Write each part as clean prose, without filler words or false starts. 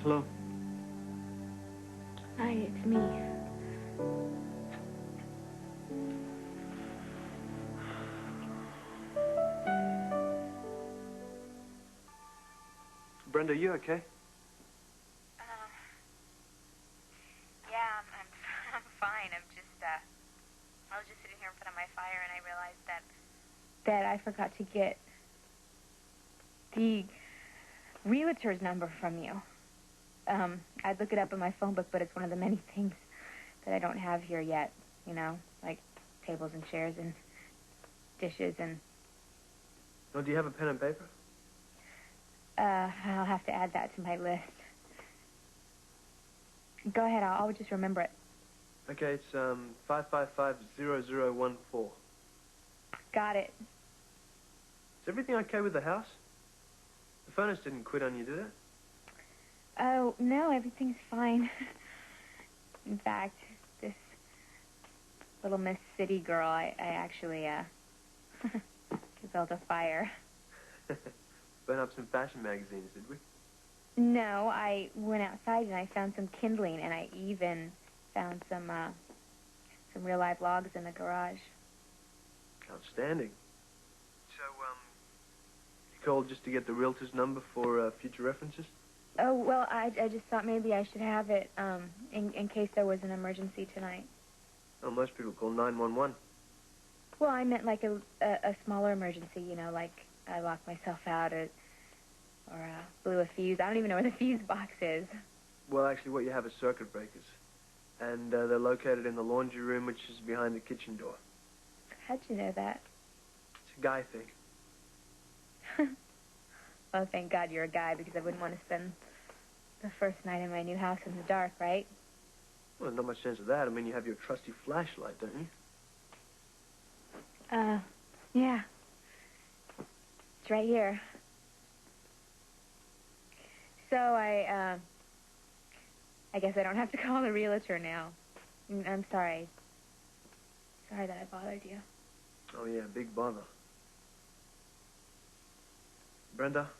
Hello? Hi, it's me. Brenda, are you okay? Yeah, I'm fine. I was just sitting here in front of my fire and I realized that I forgot to get the realtor's number from you. I'd look it up in my phone book, but it's one of the many things that I don't have here yet, you know, like tables and chairs and dishes and... Oh, do you have a pen and paper? I'll have to add that to my list. Go ahead, I'll just remember it. Okay, it's 555-0014. Got it. Is everything okay with the house? The furnace didn't quit on you, did it? Oh, no, everything's fine. In fact, this little Miss City girl, I actually, built a fire. Burn up some fashion magazines, did we? No, I went outside and I found some kindling, and I even found some real live logs in the garage. Outstanding. So, you called just to get the realtor's number for future references? Oh, well, I just thought maybe I should have it in case there was an emergency tonight. Oh, most people call 911. Well, I meant like a smaller emergency, you know, like I locked myself out or blew a fuse. I don't even know where the fuse box is. Well, actually, what you have is circuit breakers. And they're located in the laundry room, which is behind the kitchen door. How'd you know that? It's a guy thing. Well, thank God you're a guy, because I wouldn't want to spend the first night in my new house in the dark, right? Well, not much sense of that. I mean, you have your trusty flashlight, don't you? Yeah. It's right here. So I guess I don't have to call the realtor now. I'm sorry. Sorry that I bothered you. Oh, yeah, big bother. Brenda?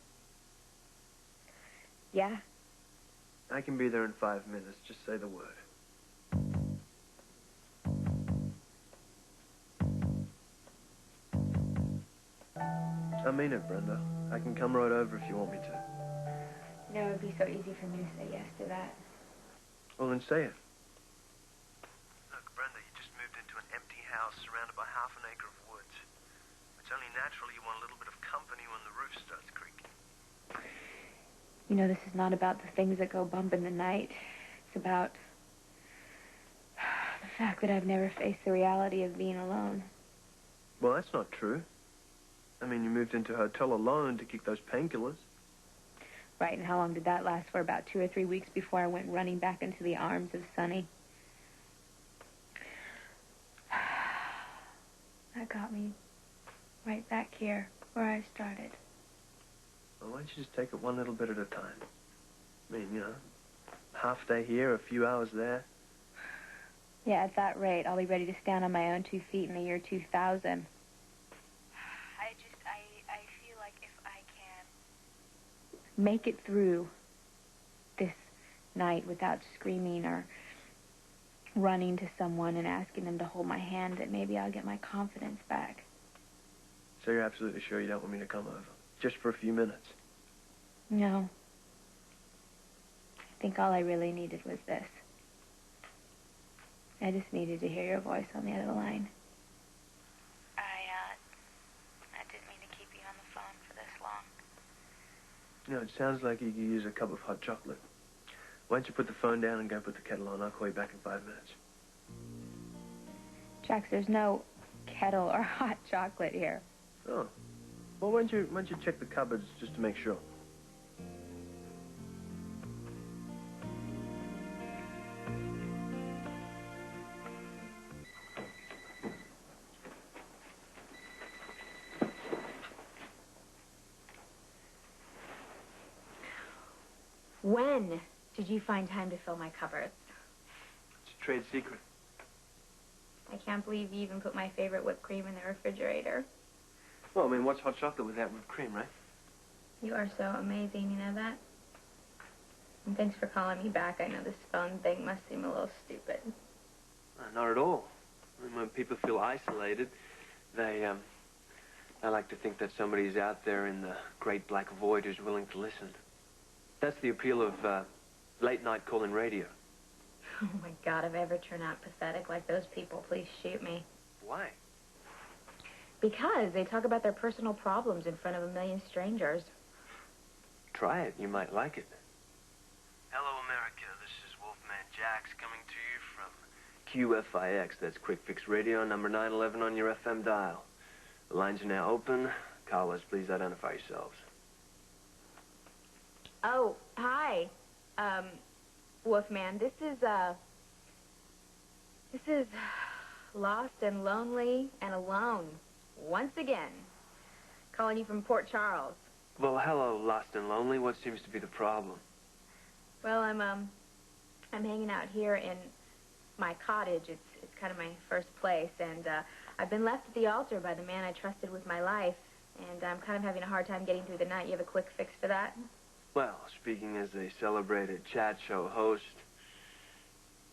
Yeah? I can be there in 5 minutes. Just say the word. I mean it, Brenda. I can come right over if you want me to. You know, it would be so easy for me to say yes to that. Well, then say it. Look, Brenda, you just moved into an empty house surrounded by half an acre of woods. It's only natural you want a little bit of company when the roof starts creaking. You know, this is not about the things that go bump in the night. It's about the fact that I've never faced the reality of being alone. Well, that's not true. I mean, you moved into a hotel alone to kick those painkillers. Right, and how long did that last for? About 2 or 3 weeks before I went running back into the arms of Sonny. That got me right back here, where I started. Well, why don't you just take it one little bit at a time? I mean, you know, half day here, a few hours there. Yeah, at that rate, I'll be ready to stand on my own 2 feet in the year 2000. I feel like if I can make it through this night without screaming or running to someone and asking them to hold my hand, that maybe I'll get my confidence back. So you're absolutely sure you don't want me to come over? Just for a few minutes? No. I think all I really needed was this. I just needed to hear your voice on the other line. I didn't mean to keep you on the phone for this long. You know, it sounds like you could use a cup of hot chocolate. Why don't you put the phone down and go put the kettle on? I'll call you back in 5 minutes. Jax, there's no kettle or hot chocolate here. Oh. Well, why don't you check the cupboards just to make sure? When did you find time to fill my cupboards? It's a trade secret. I can't believe you even put my favorite whipped cream in the refrigerator. Well, I mean, what's hot chocolate without whipped cream, right? You are so amazing, you know that? And thanks for calling me back. I know this phone thing must seem a little stupid. Not at all. I mean, when people feel isolated, they like to think that somebody's out there in the great black void who's willing to listen. That's the appeal of late-night call-in radio. Oh, my God, if I ever turn out pathetic like those people, please shoot me. Why? Because they talk about their personal problems in front of a million strangers. Try it. You might like it. Hello, America. This is Wolfman Jax coming to you from QFIX. That's Quick Fix Radio, number 911 on your FM dial. The lines are now open. Callers, please identify yourselves. Oh, hi. Wolfman, this is lost and lonely and alone. Once again. Calling you from Port Charles. Well, hello, lost and lonely. What seems to be the problem? Well, I'm hanging out here in my cottage. It's kind of my first place, and I've been left at the altar by the man I trusted with my life, and I'm kind of having a hard time getting through the night. You have a quick fix for that? Well, speaking as a celebrated chat show host,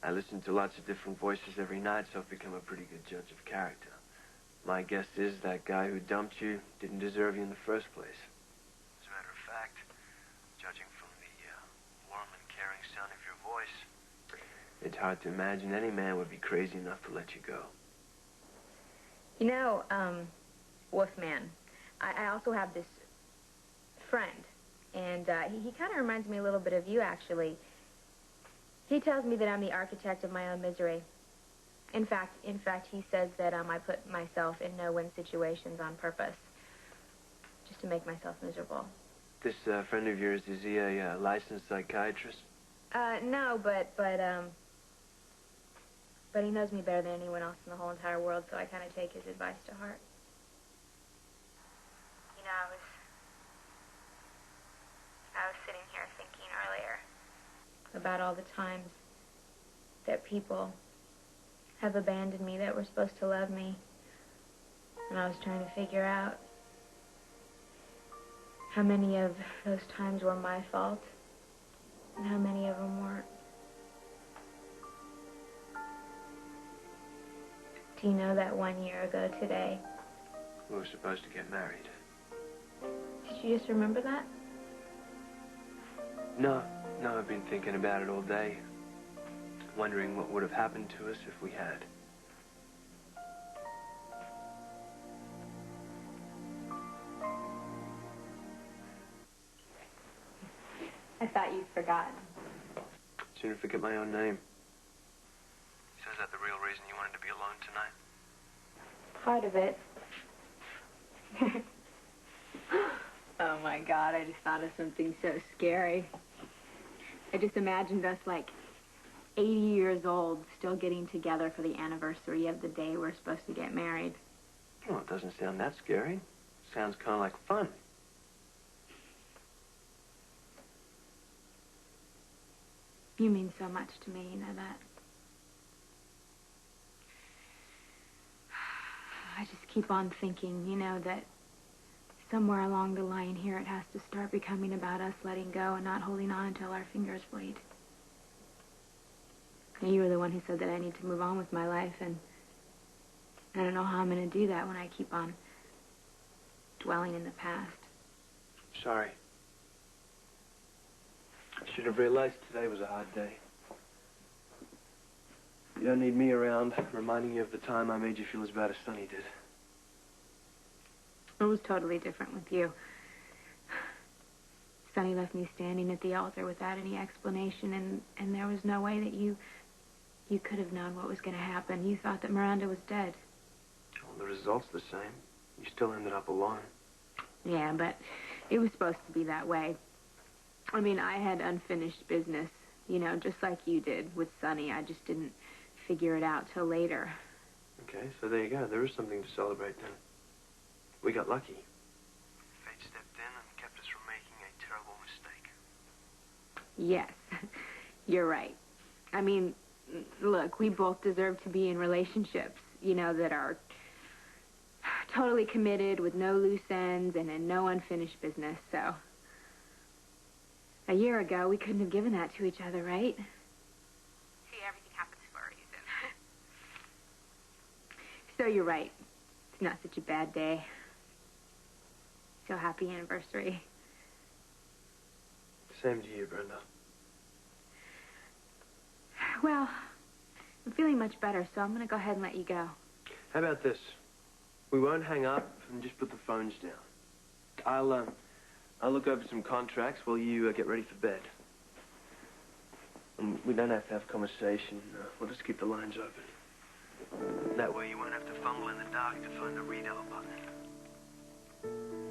I listen to lots of different voices every night, so I've become a pretty good judge of character. My guess is that guy who dumped you didn't deserve you in the first place. As a matter of fact, judging from the warm and caring sound of your voice, it's hard to imagine any man would be crazy enough to let you go. You know, Wolfman, I also have this friend, and he kind of reminds me a little bit of you, actually. He tells me that I'm the architect of my own misery. In fact, he says that I put myself in no-win situations on purpose, just to make myself miserable. This friend of yours, is he a licensed psychiatrist? No, but he knows me better than anyone else in the whole entire world, so I kind of take his advice to heart. You know, I was sitting here thinking earlier about all the times that people have abandoned me that were supposed to love me. And I was trying to figure out how many of those times were my fault and how many of them weren't. Do you know that 1 year ago today? We were supposed to get married. Did you just remember that? No, I've been thinking about it all day. Wondering what would have happened to us if we had. I thought you'd forgotten. Sooner forget my own name. So is that the real reason you wanted to be alone tonight? Part of it. Oh, my God, I just thought of something so scary. I just imagined us, like, 80 years old, still getting together for the anniversary of the day we're supposed to get married. Well, it doesn't sound that scary. Sounds kind of like fun. You mean so much to me, you know that. I just keep on thinking, you know, that somewhere along the line here it has to start becoming about us letting go and not holding on until our fingers bleed. You were the one who said that I need to move on with my life, and I don't know how I'm going to do that when I keep on dwelling in the past. Sorry. I should have realized today was a hard day. You don't need me around reminding you of the time I made you feel as bad as Sonny did. It was totally different with you. Sonny left me standing at the altar without any explanation, and there was no way that you could have known what was going to happen. You thought that Miranda was dead. Well, the result's the same. You still ended up alone. Yeah, but it was supposed to be that way. I mean, I had unfinished business, you know, just like you did with Sonny. I just didn't figure it out till later. Okay, so there you go. There is something to celebrate then. We got lucky. Fate stepped in and kept us from making a terrible mistake. Yes, you're right. I mean, look, we both deserve to be in relationships, you know, that are totally committed with no loose ends and no unfinished business, so A year ago, we couldn't have given that to each other, right? See, everything happens for a reason. So you're right. It's not such a bad day. So happy anniversary. Same to you, Brenda. Well, I'm feeling much better, so I'm going to go ahead and let you go. How about this? We won't hang up and just put the phones down. I'll look over some contracts while you get ready for bed. And we don't have to have a conversation. We'll just keep the lines open. That way you won't have to fumble in the dark to find the redial button.